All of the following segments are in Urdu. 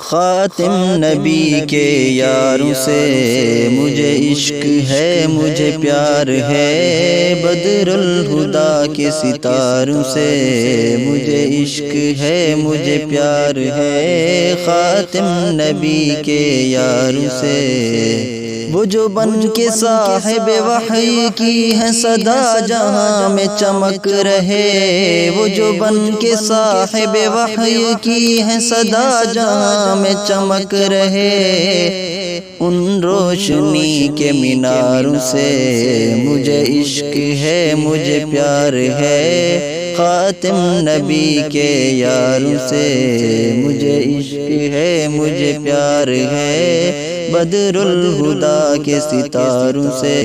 خاتم نبی کے یاروں سے مجھے عشق ہے، مجھے پیار ہے، بدر الہدیٰ کے ستاروں سے مجھے عشق ہے، مجھے پیار ہے، خاتم نبی کے یاروں سے۔ وہ جو بن کے صاحب وحی کی ہے صدا جہاں میں چمک رہے، وہ جو بن کے صاحب وحی کی ہے صدا جہاں میں چمک رہے، ان روشنی کے میناروں سے مجھے عشق ہے، مجھے پیار ہے، خاتم نبی کے یاروں سے مجھے عشق ہے، مجھے پیار ہے، بدر الہدیٰ کے ستاروں سے۔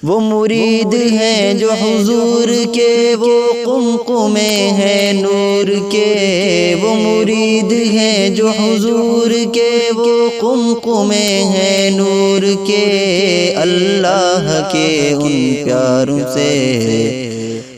وہ مرید ہیں جو حضور کے، وہ قمقمے ہیں نور کے، وہ مرید ہیں جو حضور کے، وہ قمقمے ہیں نور کے، اللہ کے ان پیاروں سے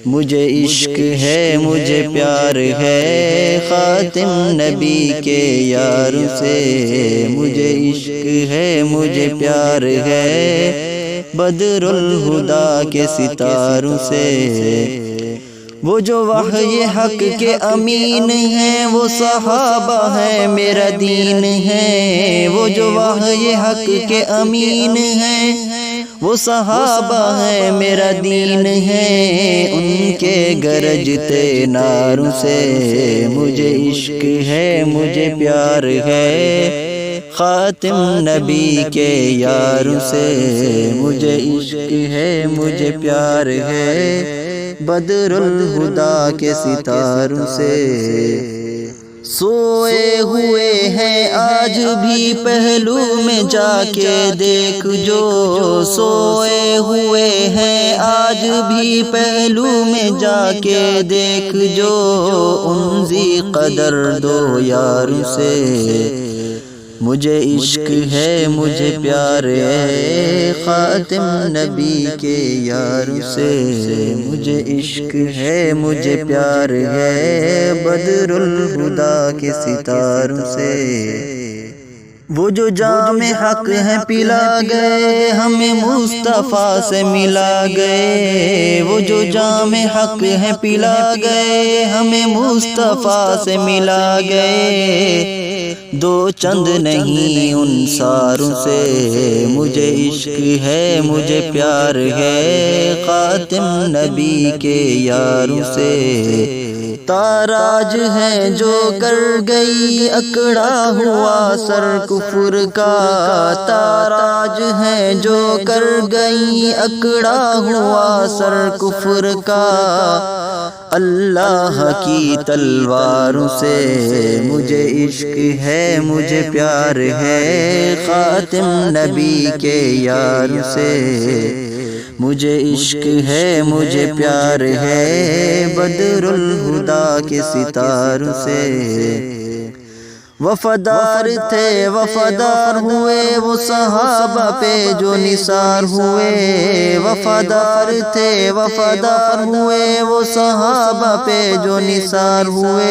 مجھے عشق ہے، مجھے پیار ہے، خاتم نبی کے یاروں سے مجھے عشق ہے، مجھے پیار ہے، بدر الہدیٰ کے ستاروں سے۔ وہ جو وحی حق کے امین ہیں، وہ صحابہ ہیں میرا دین ہے، وہ جو وحی حق کے امین ہیں، وہ صحابہ ہیں میرا دین ہے، ان کے گرجتے ناروں سے مجھے عشق ہے، مجھے پیار ہے، خاتم نبی کے یاروں سے مجھے عشق ہے، مجھے پیار ہے، بدر الہدیٰ کے ستاروں سے۔ سوئے ہوئے ہیں آج بھی پہلو میں جا کے دیکھ جو، سوئے ہوئے ہیں آج بھی پہلو میں جا کے دیکھ جو، ان ذی قدر دو یاروں سے مجھے عشق ہے، مجھے پیار ہے، خاتم نبی کے یاروں سے مجھے عشق ہے، مجھے پیار ہے، بدر الہدیٰ کے ستاروں سے۔ وہ جو جام حق ہیں پلا گئے، ہمیں مصطفیٰ سے ملا گئے، وہ جو جام حق ہیں پلا گئے، ہمیں مصطفیٰ سے ملا گئے، دو چند نہیں ان ساروں سے مجھے عشق ہے، مجھے پیار ہے، خاتم نبی کے یاروں سے۔ تاراج ہے جو کر گئی اکڑا ہوا سر کفر کا، تاراج ہے جو کر گئی اکڑا ہوا سر کفر کا، اللہ کی تلواروں سے مجھے عشق ہے، مجھے پیار ہے، خاتم نبی کے یاروں سے مجھے عشق ہے، مجھے پیار ہے، بدر الہدیٰ کے ستاروں سے۔ وفادار تھے وفادار ہوئے وہ صحابہ پہ جو نثار ہوئے، وفادار تھے وفادار ہوئے وہ صحابہ پہ جو نثار ہوئے،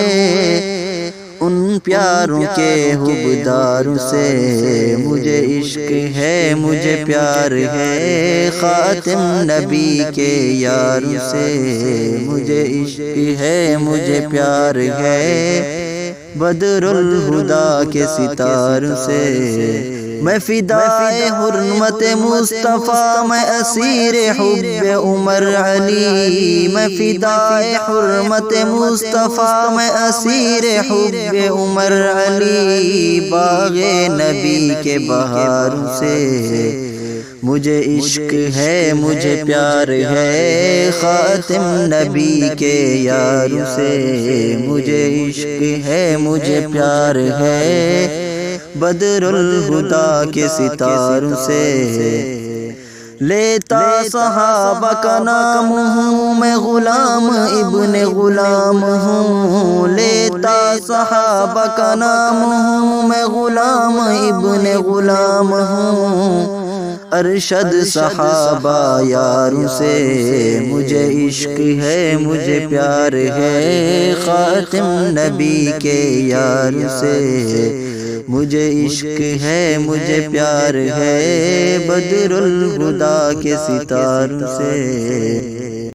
ان پیاروں کے حبداروں سے مجھے عشق ہے، مجھے پیار ہے، خاتم نبی کے یاروں سے مجھے عشق ہے، مجھے پیار ہے، بدر الہدیٰ کے ستاروں سے۔ میں فدائے حرمت مصطفیٰ، میں اسیر حب عمر علی، میں فدائے حرمت مصطفیٰ، میں اسیر حب عمر علی، باغ نبی کے بہاروں سے مجھے عشق ہے، مجھے پیار ہے، خاتم نبی کے یاروں سے مجھے عشق ہے، مجھے پیار ہے، بدر الہدیٰ کے ستاروں سے۔ لیتا صحابہ کا نام ہوں میں غلام ابن غلام ہوں، لیتا صحابہ کا نام ہوں میں غلام ابن غلام ہوں، ارشد صحابہ یاروں سے مجھے عشق ہے مجھے پیار ہے، خاتم نبی کے یاروں سے مجھے عشق ہے مجھے پیار ہے، بدر الہدیٰ کے ستاروں سے